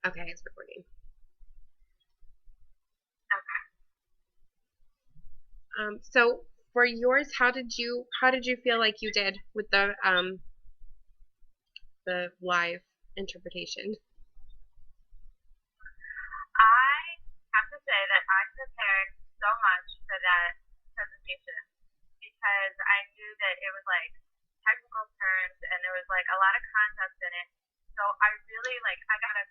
Okay, it's recording. Okay. So for yours, how did you feel like you did with the live interpretation? I have to say that I prepared so much for that presentation because I knew that it was like technical terms and there was like a lot of concepts in it. So I really like I got a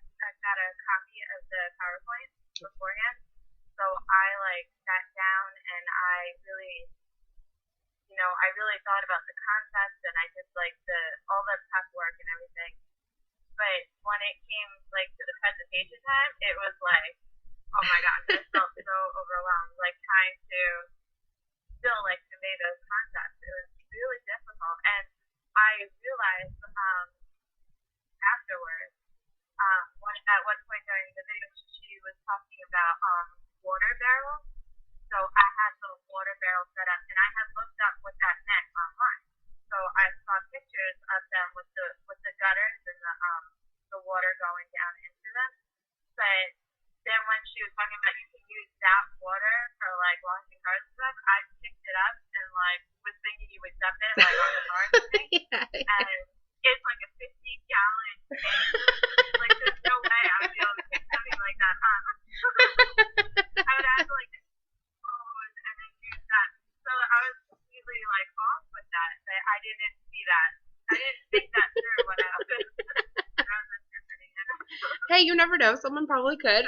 copy of the PowerPoint beforehand. So I like sat down and I really thought about the concepts and I did like the all the prep work and everything. But when it came like to the presentation time, it was like, oh my gosh, I felt so overwhelmed, like trying to still like convey those concepts. It was really difficult, and I realized afterwards, at one point during the video, she was talking about water barrels. So I had the water barrel set up, and I had looked up what that meant online. So I saw pictures of them with the gutters and the water going down into them. But then when she was talking about you can use that water for like washing cars and stuff, I picked it up and like was thinking you would dump it like on the car and thing. Yeah. And it's like a 50-gallon tank. Like there's no way I would be able to pick something like that up. I would have to like hose and then use that. So I was completely like off with that. But I didn't see that. I didn't think that through when I was when I was interpreting it. Hey, you never know. Someone probably could.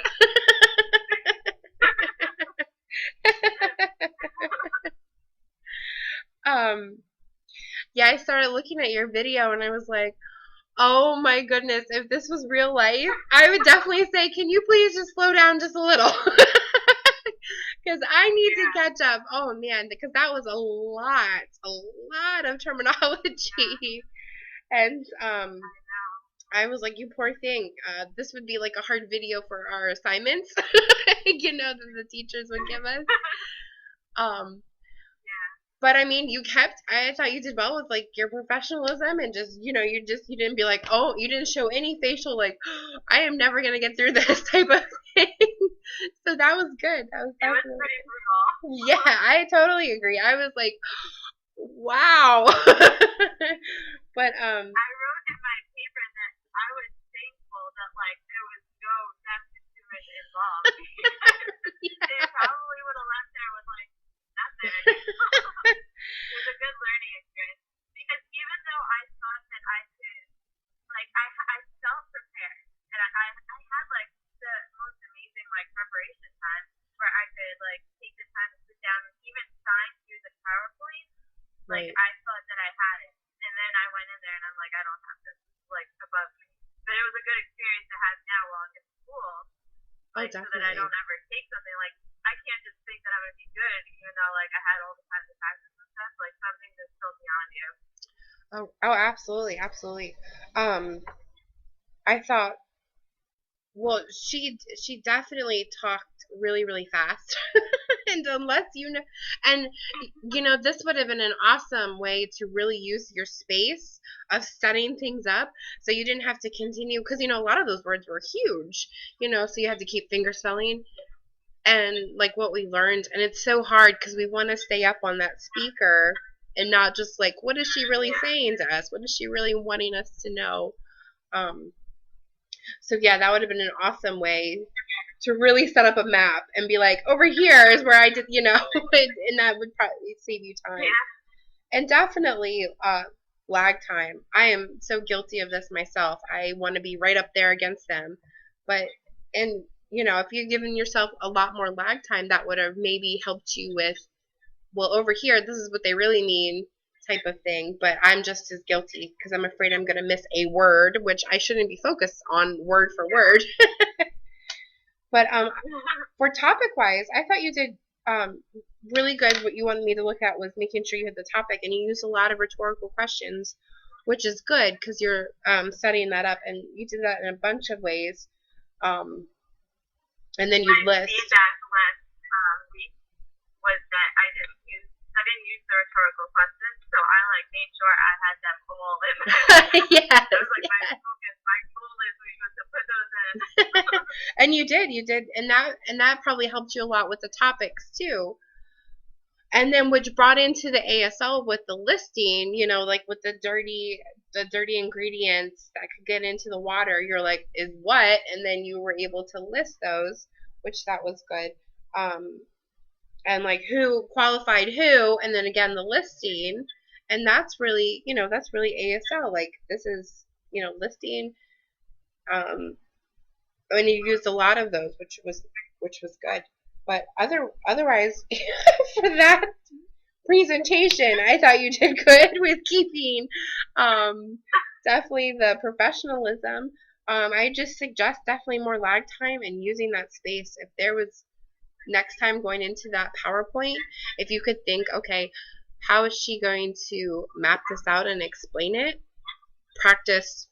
um, yeah, I started looking at your video and I was like, oh my goodness, if this was real life, I would definitely say, can you please just slow down just a little? Because I need to Yeah, catch up. Oh man, because that was a lot of yeah, terminology. And I know. I was like, you poor thing. This would be like a hard video for our assignments, that the teachers would give us. Um, Yeah, but I mean, I thought you did well with like your professionalism and just, you didn't be like, oh, you didn't show any facial, like, I am never going to get through this type of thing. So that was good. That was it was definitely, pretty brutal. yeah, I totally agree. I was like, wow. But, I wrote in my paper that I was thankful that like there was no death instrument involved because they probably would have left there with like nothing. It was a good learning experience because even though I thought that I could, like I felt prepared and I had like the most amazing like preparation time where I could like take the time to sit down and even sign through the PowerPoint. Like right. I thought that I had it, and then I went in there and I'm like I don't have this like above me. But it was a good experience to have now while I'm in school, Oh, like so that I definitely. don't ever take something like I can't just think that I'm gonna be good even though like I had all the time to practice and stuff. Like something that's still beyond you. Oh, absolutely, absolutely. Um, I thought, well, she definitely talked really, really fast. And unless and this would have been an awesome way to really use your space of setting things up so you didn't have to continue because a lot of those words were huge, so you had to keep finger spelling and like what we learned, and it's so hard because we want to stay up on that speaker and not just like, what is she really Yeah, saying to us, what is she really wanting us to know. So yeah, that would have been an awesome way to really set up a map and be like, over here is where I did, and that would probably save you time. yeah, And definitely lag time. I am so guilty of this myself. I want to be right up there against them. But, and, if you'd given yourself a lot more lag time, that would have maybe helped you with, well, over here, this is what they really mean type of thing. But I'm just as guilty because I'm afraid I'm going to miss a word, which I shouldn't be focused on word for word. But for topic wise, I thought you did really good. What you wanted me to look at was making sure you had the topic, and you used a lot of rhetorical questions, which is good because you're setting that up, and you did that in a bunch of ways. Um, and then you my list. feedback last week was that I didn't use the rhetorical questions, so I like made sure I had them all in. Yes, That was like my yes. focus. My goal is we was to put those in. And you did, and that probably helped you a lot with the topics too. And then which brought into the ASL with the listing, you know, like with the dirty ingredients that could get into the water. You're like, is what? And then you were able to list those, which that was good. Um, and like who qualified who, and then again the listing, and that's really, you know, that's really ASL. Like this is, you know, listing. And you used a lot of those, which was good. But otherwise, for that presentation, I thought you did good with keeping um, definitely the professionalism. I just suggest definitely more lag time and using that space. If there was next time going into that PowerPoint, if you could think, okay, how is she going to map this out and explain it? Practice.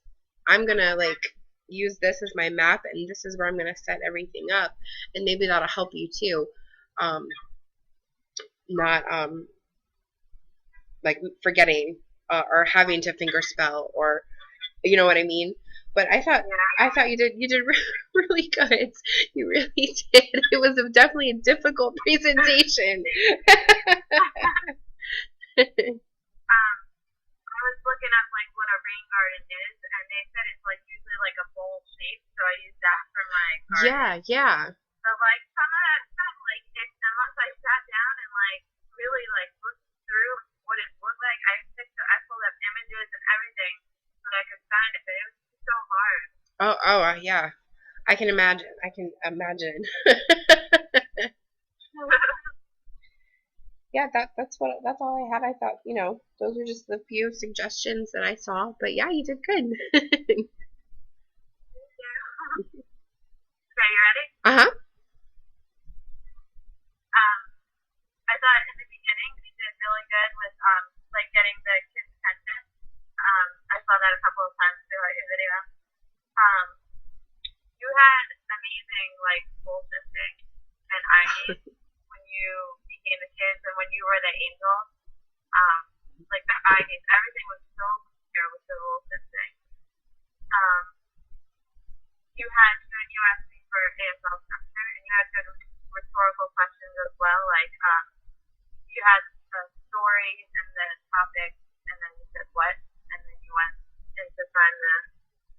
I'm gonna like use this as my map, and this is where I'm gonna set everything up, and maybe that'll help you too. Um, not like forgetting or having to finger spell, or you know what I mean. But I thought you did really good. You really did. It was definitely a difficult presentation. I was looking up like what a rain garden is, and they said it's like usually like a bowl shape, so I use that for my garden. Yeah, yeah. But like some of that stuff, like unless I sat down and like really like looked through what it looked like, I pulled up images and everything so that I could find it, but it was just so hard. Yeah. I can imagine. I can imagine. Yeah, that's all I had. I thought, you know, those were just the few suggestions that I saw. But yeah, you did good. Okay, you ready? Uh-huh. I thought in the beginning we did really good with like getting the kids' attention. I saw that a couple of times throughout your video. Um, you had amazing like goal setting and IDs when you became the kids and when you were the angel. Um, like the IDs, everything was so clear with the goal setting. Um, you asked me for ASL structure, and you had good rhetorical questions as well. Like you had a story and the topic, and then you said what, and then you went in to find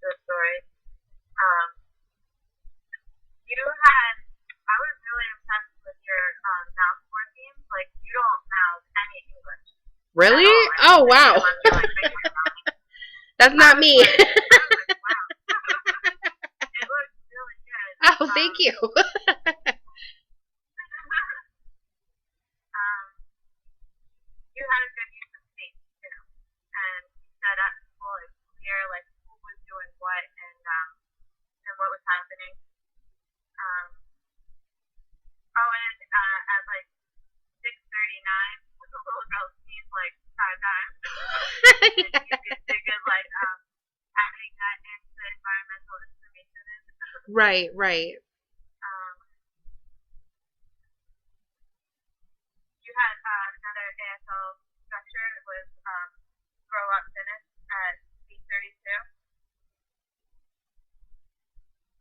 the story. Um, you had, I was really impressed with your mouth workings. Like you don't mouth any English Really? at all. I Oh, mean, wow. That's not me. I was like, wow. It looks really good. Oh, thank you. You had a good use of space too, and you set up people and clear like who was doing what and what was happening. Um, and at like 6:39, the little girl sneezed like 5 times. You did good like adding that into environmental information. Right, right. Um, you had another ASL structure. It was grow up finish at 8:32.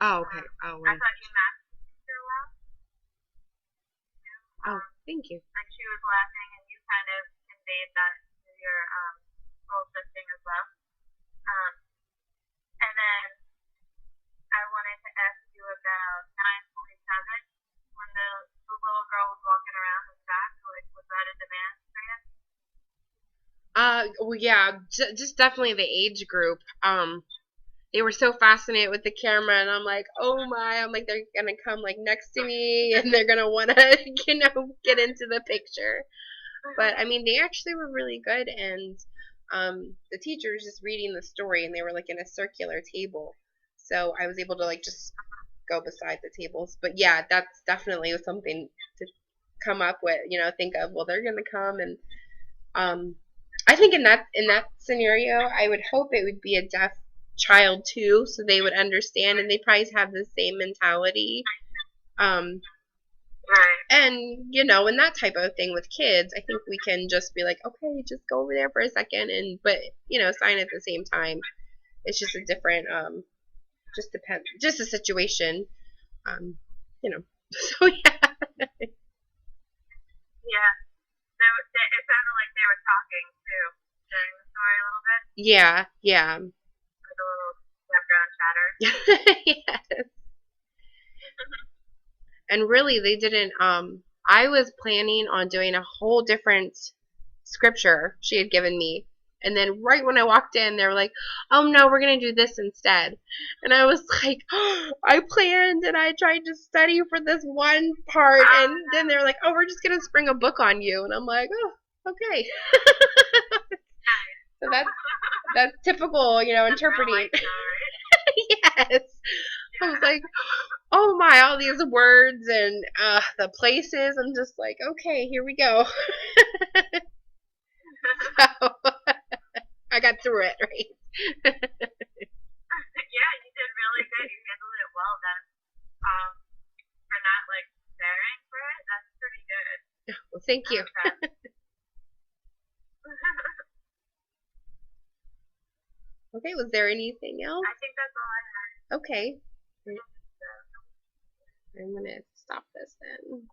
Oh, okay. Oh, I thought you matched the picture well. Oh, thank you. And she was laughing, and you kind of conveyed that to your goal setting as well. And then I wanted to ask you about 9:47 when the little girl was walking around in the back. Like, was that a demand for you? Well, yeah, just definitely the age group. They were so fascinated with the camera, and I'm like, oh my, I'm like, they're gonna come like next to me, and they're gonna wanna, you know, get into the picture. But I mean, they actually were really good, and the teacher was just reading the story, and they were like in a circular table, so I was able to like just go beside the tables. But yeah, that's definitely something to come up with, you know, think of. Well, they're gonna come, and um, I think in that scenario, I would hope it would be a deaf child too, so they would understand, and they probably have the same mentality. Um, and you know, and that type of thing with kids, I think we can just be like, okay, just go over there for a second, and but you know, sign at the same time. It's just a different, just depends, just a situation. Um, you know, so yeah, Yeah. It sounded like they were talking too during the story a little bit, yeah, yeah. like a little background chatter. Yes. And really, they didn't. I was planning on doing a whole different scripture she had given me. And then right when I walked in, they were like, "Oh no, we're gonna do this instead." And I was like, oh, "I planned and I tried to study for this one part, and then they're like, "Oh, we're just gonna spring a book on you." And I'm like, "Oh, okay." So that's typical, That's real interpreting. life though, right? Yes. I was Yeah. like, oh my, all these words and the places. I'm just like, okay, here we go. So I got through it, right? Yeah, you did really good. You handled it well then. Um, for not like staring for it, that's pretty good. Well, thank I you. like that. Okay, was there anything else? I think that's all I had. Okay, So, I'm gonna stop this then.